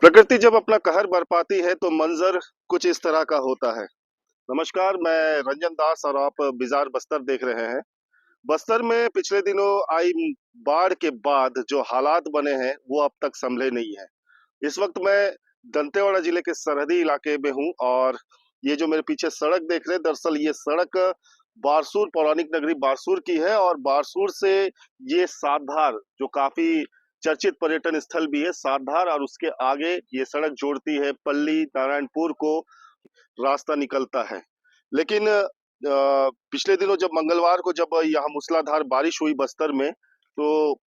प्रकृति जब अपना कहर बरपाती है तो मंजर कुछ इस तरह का होता है। नमस्कार, मैं रंजन दास और आप बिजार बस्तर देख रहे हैं। बस्तर में पिछले दिनों आई बाढ़ के बाद जो हालात बने हैं वो अब तक संभले नहीं है। इस वक्त मैं दंतेवाड़ा जिले के सरहदी इलाके में हूँ और ये जो मेरे पीछे सड़क देख रहे हैं, दरअसल ये सड़क बारसूर पौराणिक नगरी बारसूर की है और बारसूर से ये सातधार जो काफी चर्चित पर्यटन स्थल भी है, सातधार और उसके आगे ये सड़क जोड़ती है पल्ली नारायणपुर को, रास्ता निकलता है। लेकिन पिछले दिनों जब मंगलवार को जब यहाँ मूसलाधार बारिश हुई बस्तर में, तो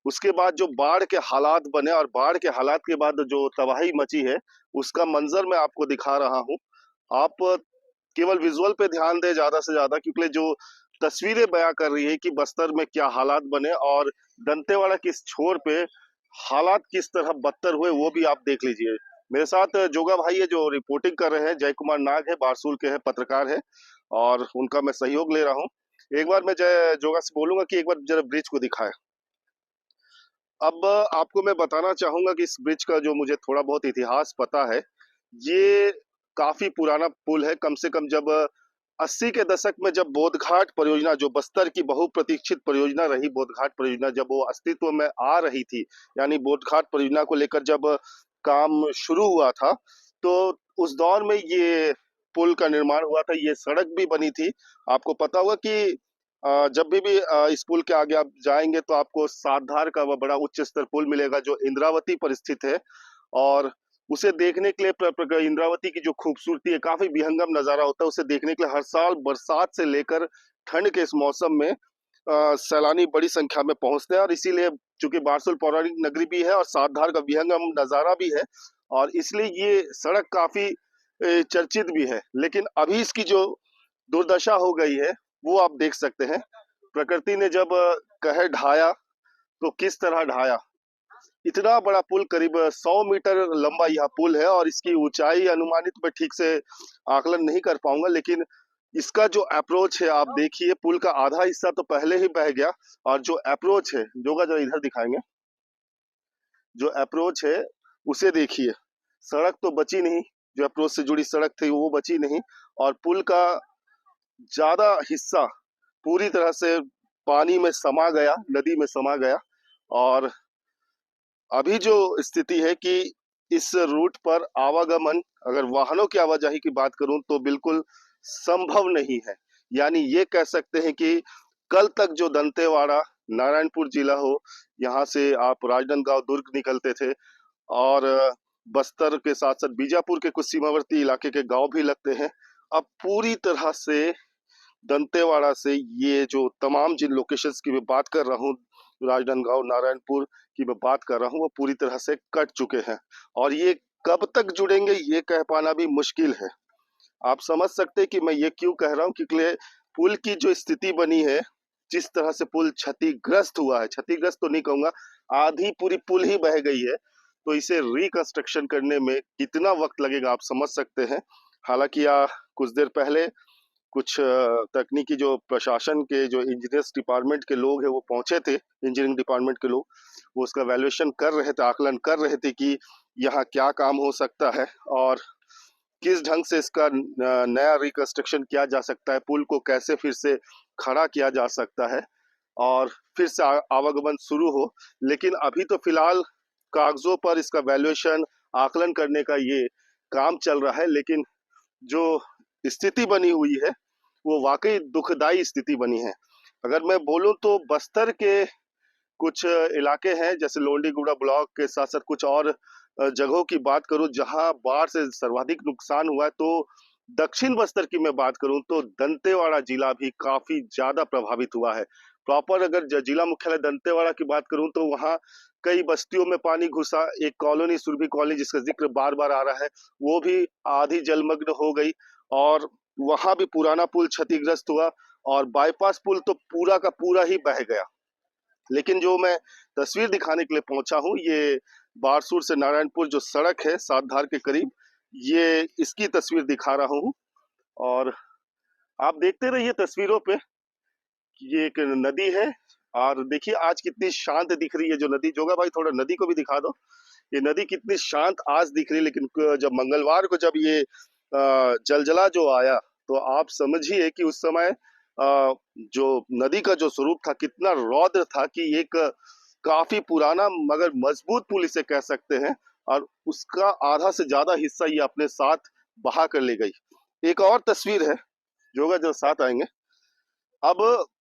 उसके बाद जो बाढ़ के हालात बने और बाढ़ के हालात के बाद जो तबाही मची है, उसका मंजर मैं आपको दिखा रहा हूँ। आप केवल विजुअल पे ध्यान दें ज्यादा से ज्यादा, क्योंकि जो तस्वीरें बयां कर रही है कि बस्तर में क्या हालात बने और दंतेवाड़ा के इस छोर पे हालात किस तरह बदतर हुए वो भी आप देख लीजिए। मेरे साथ जोगा भाई है जो रिपोर्टिंग कर रहे हैं, जय कुमार नाग है, बारसूल के है, पत्रकार है और उनका मैं सहयोग ले रहा हूँ। एक बार मैं जय जोगा से बोलूंगा कि एक बार जरा ब्रिज को दिखाए। अब आपको मैं बताना चाहूंगा कि इस ब्रिज का जो मुझे थोड़ा बहुत इतिहास पता है, ये काफी पुराना पुल है। कम से कम जब 80 के दशक में जब बोधघाट परियोजना, जो बस्तर की बहुप्रतीक्षित परियोजना रही, बोधघाट परियोजना जब वो अस्तित्व में आ रही थी, यानी बोधघाट परियोजना को लेकर जब काम शुरू हुआ था, तो उस दौर में ये पुल का निर्माण हुआ था, ये सड़क भी बनी थी। आपको पता होगा कि जब भी इस पुल के आगे आप जाएंगे तो आपको सातधार का वह बड़ा उच्च स्तर पुल मिलेगा जो इंद्रावती पर स्थित है। और उसे देखने के लिए इंद्रावती की जो खूबसूरती है, काफी विहंगम नजारा होता है। उसे देखने के लिए हर साल बरसात से लेकर ठंड के इस मौसम में सैलानी बड़ी संख्या में पहुंचते हैं। और इसीलिए चूंकि बारसूल पौराणिक नगरी भी है और सातधार का विहंगम नजारा भी है, और इसलिए ये सड़क काफी चर्चित भी है। लेकिन अभी इसकी जो दुर्दशा हो गई है वो आप देख सकते हैं। प्रकृति ने जब कहर ढाया तो किस तरह ढाया। इतना बड़ा पुल, करीब 100 मीटर लंबा यह पुल है और इसकी ऊंचाई अनुमानित मैं ठीक से आकलन नहीं कर पाऊंगा, लेकिन इसका जो अप्रोच है आप देखिए, पुल का आधा हिस्सा तो पहले ही बह गया। और जो अप्रोच है, जोगा जो इधर दिखाएंगे, जो अप्रोच है उसे देखिए, सड़क तो बची नहीं, जो अप्रोच से जुड़ी सड़क थी वो बची नहीं। और पुल का ज्यादा हिस्सा पूरी तरह से पानी में समा गया, नदी में समा गया। और अभी जो स्थिति है कि इस रूट पर आवागमन, अगर वाहनों की आवाजाही की बात करूं तो बिल्कुल संभव नहीं है। यानी ये कह सकते हैं कि कल तक जो दंतेवाड़ा नारायणपुर जिला हो, यहाँ से आप राजनांदगांव दुर्ग निकलते थे और बस्तर के साथ साथ बीजापुर के कुछ सीमावर्ती इलाके के गांव भी लगते हैं, अब पूरी तरह से दंतेवाड़ा से ये जो तमाम जिन लोकेशंस की मैं बात कर रहा हूँ, राजनांदगांव नारायणपुर की मैं बात कर रहा हूँ, वो पूरी तरह से कट चुके हैं। और ये कब तक जुड़ेंगे ये कह पाना भी मुश्किल है। आप समझ सकते हैं कि मैं ये क्यों कह रहा हूँ, क्योंकि पुल की जो स्थिति बनी है, जिस तरह से पुल क्षतिग्रस्त हुआ है, क्षतिग्रस्त तो नहीं कहूंगा, आधी पूरी पुल ही बह गई है, तो इसे रिकंस्ट्रक्शन करने में कितना वक्त लगेगा आप समझ सकते हैं। हालांकि कुछ देर पहले कुछ तकनीकी जो प्रशासन के जो इंजीनियर्स डिपार्टमेंट के लोग हैं वो पहुंचे थे, इंजीनियरिंग डिपार्टमेंट के लोग, वो उसका वैल्यूएशन कर रहे थे, आकलन कर रहे थे कि यहाँ क्या काम हो सकता है और किस ढंग से इसका नया रिकंस्ट्रक्शन किया जा सकता है, पुल को कैसे फिर से खड़ा किया जा सकता है और फिर से आवागमन शुरू हो। लेकिन अभी तो फिलहाल कागजों पर इसका वैल्यूएशन, आकलन करने का ये काम चल रहा है। लेकिन जो स्थिति बनी हुई है वो वाकई दुखदाई स्थिति बनी है। अगर मैं बोलूं तो बस्तर के कुछ इलाके हैं, जैसे लोंडीगुड़ा ब्लॉक के साथ साथ कुछ और जगहों की बात करूं जहां बाढ़ से सर्वाधिक नुकसान हुआ है, तो दक्षिण बस्तर की मैं बात करूं तो दंतेवाड़ा जिला भी काफी ज्यादा प्रभावित हुआ है। प्रॉपर अगर जिला मुख्यालय दंतेवाड़ा की बात करूं तो वहां कई बस्तियों में पानी घुसा। एक कॉलोनी, सुरभि कॉलोनी, जिसका जिक्र बार बार आ रहा है, वो भी आधी जलमग्न हो गई और वहां भी पुराना पुल क्षतिग्रस्त हुआ और बाईपास पुल तो पूरा का पूरा ही बह गया। लेकिन जो मैं तस्वीर दिखाने के लिए पहुंचा हूँ, ये बारसूर से नारायणपुर जो सड़क है सातधार के करीब, ये इसकी तस्वीर दिखा रहा हूँ। और आप देखते रहिए तस्वीरों पे, ये एक नदी है और देखिए आज कितनी शांत दिख रही है जो नदी। जोगा भाई थोड़ा नदी को भी दिखा दो। ये नदी कितनी शांत आज दिख रही है, लेकिन जब मंगलवार को जब ये जलजला जो आया, तो आप समझिए कि उस समय जो नदी का जो स्वरूप था कितना रौद्र था कि एक काफी पुराना मगर मजबूत पुल इसे कह सकते हैं, और उसका आधा से ज्यादा हिस्सा ये अपने साथ बहा कर ले गई। एक और तस्वीर है जो होगा जब साथ आएंगे। अब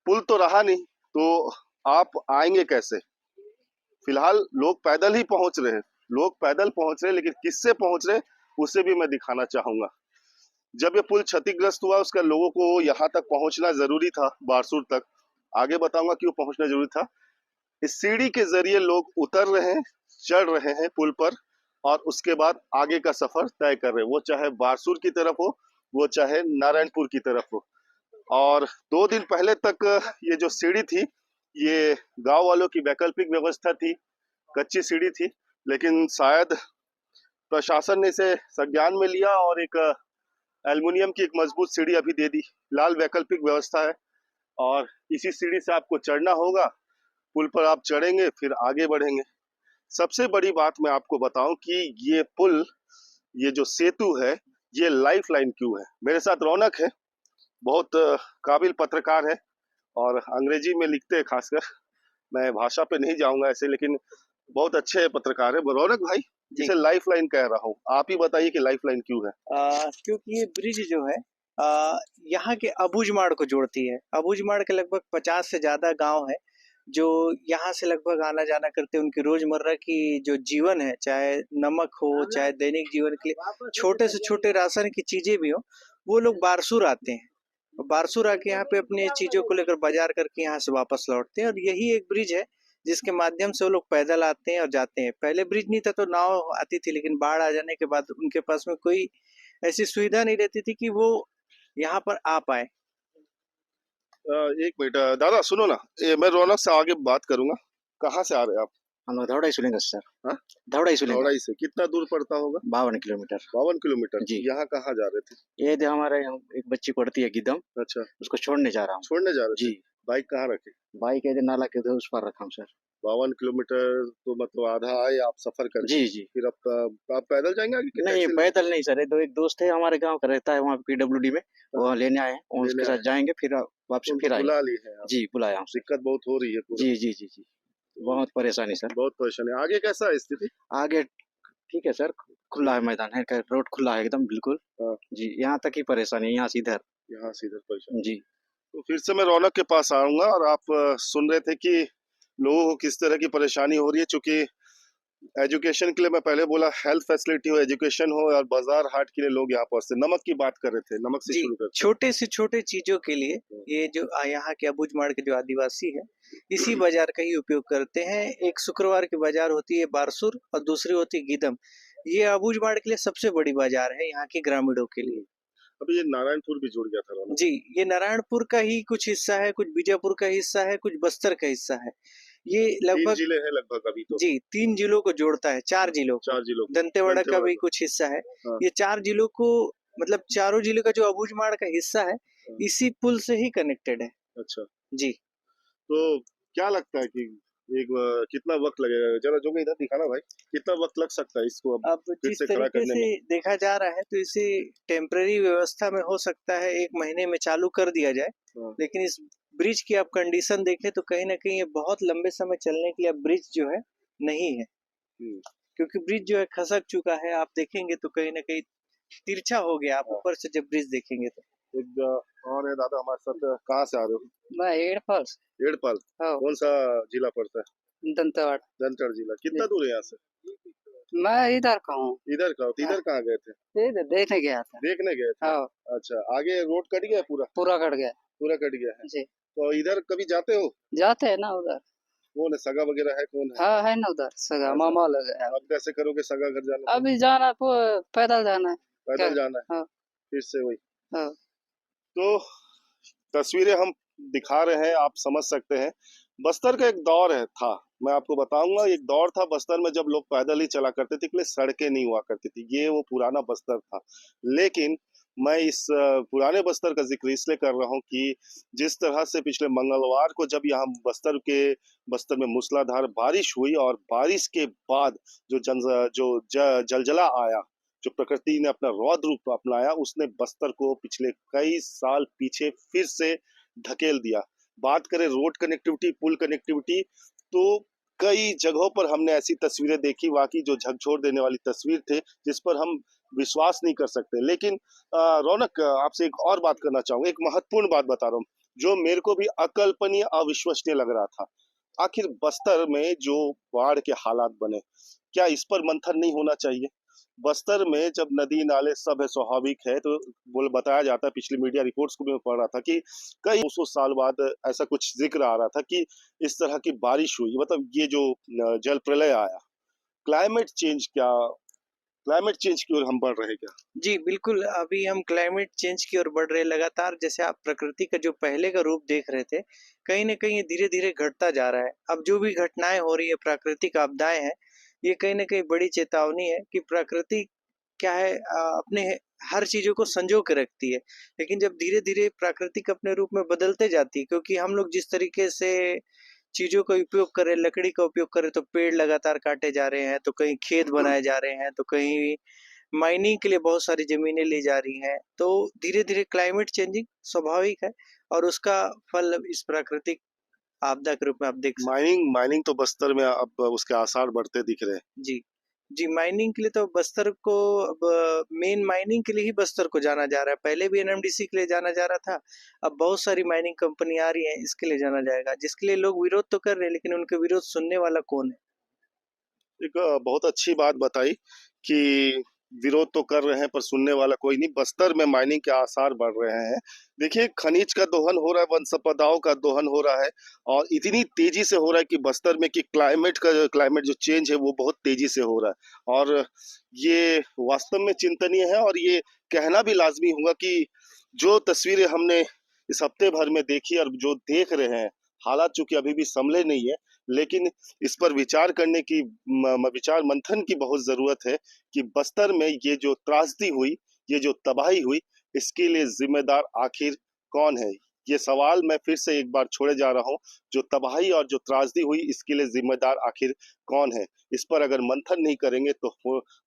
पुल तो रहा नहीं, तो आप आएंगे कैसे? फिलहाल लोग पैदल ही पहुंच रहे हैं, लोग पैदल पहुंच रहे हैं, लेकिन किससे पहुंच रहे हैं उसे भी मैं दिखाना चाहूंगा। जब ये पुल क्षतिग्रस्त हुआ, उसका लोगों को यहाँ तक पहुंचना जरूरी था, बारसूर तक। आगे बताऊंगा क्यों पहुंचना जरूरी था। इस सीढ़ी के जरिए लोग उतर रहे हैं, चढ़ रहे हैं पुल पर, और उसके बाद आगे का सफर तय कर रहे हैं, वो चाहे बारसूर की तरफ हो, वो चाहे नारायणपुर की तरफ हो। और 2 दिन पहले तक ये जो सीढ़ी थी, ये गांव वालों की वैकल्पिक व्यवस्था थी, कच्ची सीढ़ी थी, लेकिन शायद प्रशासन ने इसे संज्ञान में लिया और एक एल्युमिनियम की एक मजबूत सीढ़ी अभी दे दी। फिलहाल वैकल्पिक व्यवस्था है, और इसी सीढ़ी से आपको चढ़ना होगा। पुल पर आप चढ़ेंगे, फिर आगे बढ़ेंगे। सबसे बड़ी बात मैं आपको बताऊं कि ये पुल, ये जो सेतु है, ये लाइफ लाइन क्यों है। मेरे साथ रौनक है, बहुत काबिल पत्रकार है, और अंग्रेजी में लिखते हैं खासकर। मैं भाषा पे नहीं जाऊंगा ऐसे, लेकिन बहुत अच्छे पत्रकार है रौनक भाई। इसे लाइफ लाइन कह रहा हूँ, आप ही बताइए कि लाइफ लाइन क्यों है? क्योंकि ये ब्रिज जो है यहाँ के अबूझमाड़ को जोड़ती है। अबूझमाड़ के लगभग 50 से ज्यादा गांव है जो यहाँ से लगभग आना जाना करते हैं। उनकी रोजमर्रा की जो जीवन है, चाहे नमक हो, चाहे दैनिक जीवन के लिए छोटे से छोटे राशन की चीजें भी हो, वो लोग बारसूर आते हैं। बारसूर आके यहाँ पे अपनी चीजों को लेकर बाजार करके यहाँ से वापस लौटते हैं। और यही एक ब्रिज है जिसके माध्यम से वो लोग पैदल आते हैं और जाते हैं। पहले ब्रिज नहीं था तो नाव आती थी, लेकिन बाढ़ आ जाने के बाद उनके पास में कोई ऐसी सुविधा नहीं रहती थी कि वो यहाँ पर आ पाए। एक मिनट दादा सुनो ना, मैं रौनक से आगे बात करूंगा। कहाँ से आ रहे हैं आप? हम धौड़ाई सुनेंगे सर। हाँ? धौड़ाई सुनेंगे। धौड़ाई से कितना दूर पड़ता होगा? 52 किलोमीटर। 52 किलोमीटर जी। यहाँ कहाँ जा रहे थे? ये जो हमारे यहाँ एक बच्ची पढ़ती है गिदम, अच्छा, उसको छोड़ने जा रहा हूँ। छोड़ने जा रहे थे? जी। बाइक कहाँ रखे? बाइक है नाला के उधर उस पर रखा हूँ सर। 52 किलोमीटर तो मतलब आधा आए आप सफर कर। जी जी। फिर आप पैदल जाएंगे आगे कि नहीं, टैक्सी पैदल नहीं सर। एक दोस्त है हमारे गांव का, रहता है वहाँ PWD में, वो लेने आए हैं, उसके साथ जाएंगे, फिर वापस फिर आएंगे। बुला ली है आप? जी बुलाया हूँ। दिक्कत बहुत हो रही है पूरा। जी जी जी जी, बहुत परेशानी सर। बहुत परेशानी। आगे कैसा है स्थिति? आगे ठीक है सर, खुला है मैदान है, रोड खुला है एकदम बिल्कुल। जी, यहाँ तक ही परेशानी है, यहाँ से इधर। यहाँ से इधर परेशानी। जी। तो फिर से मैं रौनक के पास आऊंगा, और आप सुन रहे थे कि लोगों को किस तरह की परेशानी हो रही है। चूंकि एजुकेशन के लिए, मैं पहले बोला, हेल्थ फैसिलिटी हो, एजुकेशन हो, और बाजार हाट के लिए लोग यहाँ पहुंचते। नमक की बात कर रहे थे, नमक से शुरू करते। छोटे से छोटे चीजों के लिए ये जो यहाँ के अबूझमाड़ के जो आदिवासी है, इसी बाजार का ही उपयोग करते हैं। एक शुक्रवार की बाजार होती है बारसूर, और दूसरी होती है गिदम। ये अबूझमाड़ के लिए सबसे बड़ी बाजार है यहाँ के ग्रामीणों के लिए। अभी ये नारायणपुर भी जुड़ गया था रौनक। जी, ये नारायणपुर का ही कुछ हिस्सा है, कुछ बीजापुर का हिस्सा है, कुछ बस्तर का हिस्सा है। ये 3 लगभग जिले हैं लगभग अभी तो। जी 3 जिलों को जोड़ता है, 4 जिलों को। 4 जिलों। दंतेवाड़ा का भी कुछ हिस्सा है। ये 4 जिलों को, मतलब चारों जिलों का जो अबूझमाड़ का हिस्सा है, इसी पुल से ही कनेक्टेड है। अच्छा जी। तो क्या लगता है कि कितना वक्त लगेगा? जरा जो इधर दिखाना भाई, कितना वक्त लग सकता है इसको अब जिस तरीके से देखा जा रहा है, तो इसे टेम्पररी व्यवस्था में हो सकता है 1 महीने में चालू कर दिया जाए। लेकिन इस ब्रिज की आप कंडीशन देखें तो कहीं ना कहीं ये बहुत लंबे समय चलने के लिए ब्रिज जो है नहीं है, क्योंकि ब्रिज जो है खसक चुका है। आप देखेंगे तो कहीं ना कहीं तिरछा हो गया, आप ऊपर से जब ब्रिज देखेंगे तो। एक और है दादा हमारे साथ, कहाँ से आ रहे हो? मैं एड़पाल। एड़पाल कौन सा जिला पड़ता है? दंतेवाड़ा। दंतेवाड़ा जिला। कितना दूर है यहाँ से? मैं इधर का हूँ। इधर का? तो इधर कहाँ गए थे? देखने गया था। देखने गए थे? अच्छा, आगे रोड कट गया पूरा? पूरा कट गया। पूरा कट गया है जी। तो इधर कभी जाते हो? जाते हैं ना उधर। कौन है, सगा वगैरह है? कौन है? हाँ है ना उधर सगा, मामा लग है। अब कैसे करोगे सगा घर जाना? अभी जाना पैदल जाना है। पैदल जाना है? हाँ। फिर से वही। हाँ। तो तस्वीरें हम दिखा रहे हैं, आप समझ सकते हैं। बस्तर का एक दौर था, मैं आपको बताऊंगा। एक दौर था बस्तर में जब लोग पैदल ही चला करते थे, इसलिए सड़कें नहीं हुआ करती थी। ये वो पुराना बस्तर था। लेकिन मैं इस पुराने बस्तर का ज़िक्र इसलिए कर रहा हूँ कि जिस तरह से पिछले मंगलवार को जब यहाँ बस्तर में मूसलाधार बारिश हुई और बारिश के बाद जो जलजला आया, जो प्रकृति ने अपना रौद्र रूप अपनाया, उसने बस्तर को पिछले कई साल पीछे फिर से धकेल दिया। बात करें रोड कनेक्टिविटी, पुल कनेक्टिविटी, तो कई जगहों पर हमने ऐसी तस्वीरें देखी, वाकई जो झकझोर देने वाली तस्वीर थे, जिस पर हम विश्वास नहीं कर सकते। लेकिन रौनक, आपसे एक और बात करना चाहूंगा, एक महत्वपूर्ण बात बता रहा हूँ, जो मेरे को भी अकल्पनीय, अविश्वसनीय लग रहा था। आखिर बस्तर में जो बाढ़ के हालात बने, क्या इस पर मंथन नहीं होना चाहिए? बस्तर में जब नदी नाले सब है, स्वाभाविक है, तो बोल बताया जाता है, पिछली मीडिया रिपोर्ट्स को भी मैं पढ़ रहा था कि कई 200 साल बाद ऐसा कुछ जिक्र आ रहा था कि इस तरह की बारिश हुई, मतलब ये जो जल प्रलय आया। क्लाइमेट चेंज क्या क्लाइमेट चेंज की ओर हम बढ़ रहे हैं क्या? जी, बिल्कुल, अभी हम क्लाइमेट चेंज की ओर बढ़ रहे हैं लगातार। जैसे आप प्रकृति का जो पहले का रूप देख रहे थे, कहीं न कहीं ये धीरे-धीरे घटता जा रहा है। अब जो भी घटनाएँ हो रही है, प्राकृतिक आपदाएँ हैं, ये कहीं न कहीं बड़ी चेतावनी है कि प्रकृति क्या है, अपने हर चीज़ों को संजो के रखती है। लेकिन जब धीरे-धीरे प्राकृतिक अपने रूप में बदलते जाती है, क्योंकि हम लोग जिस तरीके से चीज़ों का उपयोग कर रहे हैं, लकड़ी का उपयोग कर रहे हैं, तो पेड़ लगातार काटे जा रहे हैं, तो कहीं खेत बनाए जा रहे हैं, तो कहीं माइनिंग के लिए बहुत सारी ज़मीनें ली जा रही हैं। तो धीरे-धीरे क्लाइमेट चेंजिंग स्वाभाविक है और उसका फल अब इस प्राकृतिक आपदा के रूप में आप देख सकते माइनिंग माइनिंग तो बस्तर में अब उसके आसार बढ़ते दिख रहे हैं। हैं। जी। जी, माइनिंग के लिए तो बस्तर को अब मेन माइनिंग के लिए ही बस्तर को जाना जा रहा है। पहले भी एनएमडीसी के लिए जाना जा रहा था, अब बहुत सारी माइनिंग कंपनी आ रही हैं, इसके लिए जाना जाएगा। जिसके लिए लोग विरोध तो कर रहे हैं, लेकिन उनके विरोध सुनने वाला कौन है? एक बहुत अच्छी बात बताई कि विरोध तो कर रहे हैं पर सुनने वाला कोई नहीं। बस्तर में माइनिंग के आसार बढ़ रहे हैं। देखिए, खनिज का दोहन हो रहा है, वन संपदाओं का दोहन हो रहा है और इतनी तेजी से हो रहा है कि बस्तर में कि क्लाइमेट जो चेंज है वो बहुत तेजी से हो रहा है और ये वास्तव में चिंतनीय है और ये कहना भी लाजमी होगा कि जो तस्वीरें हमने इस हफ्ते भर में देखी और जो देख रहे हैं, हालात चूंकि अभी भी संभले नहीं है, लेकिन इस पर विचार करने की विचार मंथन की बहुत जरूरत है कि बस्तर में ये जो त्रासदी हुई, ये जो तबाही हुई, इसके लिए जिम्मेदार आखिर कौन है? ये सवाल मैं फिर से एक बार छोड़े जा रहा हूँ। जो तबाही और जो त्रासदी हुई, इसके लिए जिम्मेदार आखिर कौन है? इस पर अगर मंथन नहीं करेंगे तो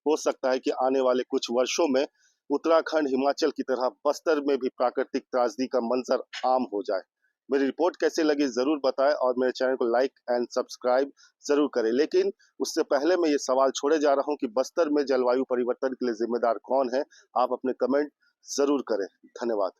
हो सकता है कि आने वाले कुछ वर्षों में उत्तराखंड, हिमाचल की तरह बस्तर में भी प्राकृतिक त्रासदी का मंजर आम हो जाए। मेरी रिपोर्ट कैसे लगी ज़रूर बताएं और मेरे चैनल को लाइक एंड सब्सक्राइब ज़रूर करें। लेकिन उससे पहले मैं ये सवाल छोड़े जा रहा हूँ कि बस्तर में जलवायु परिवर्तन के लिए जिम्मेदार कौन है? आप अपने कमेंट ज़रूर करें। धन्यवाद।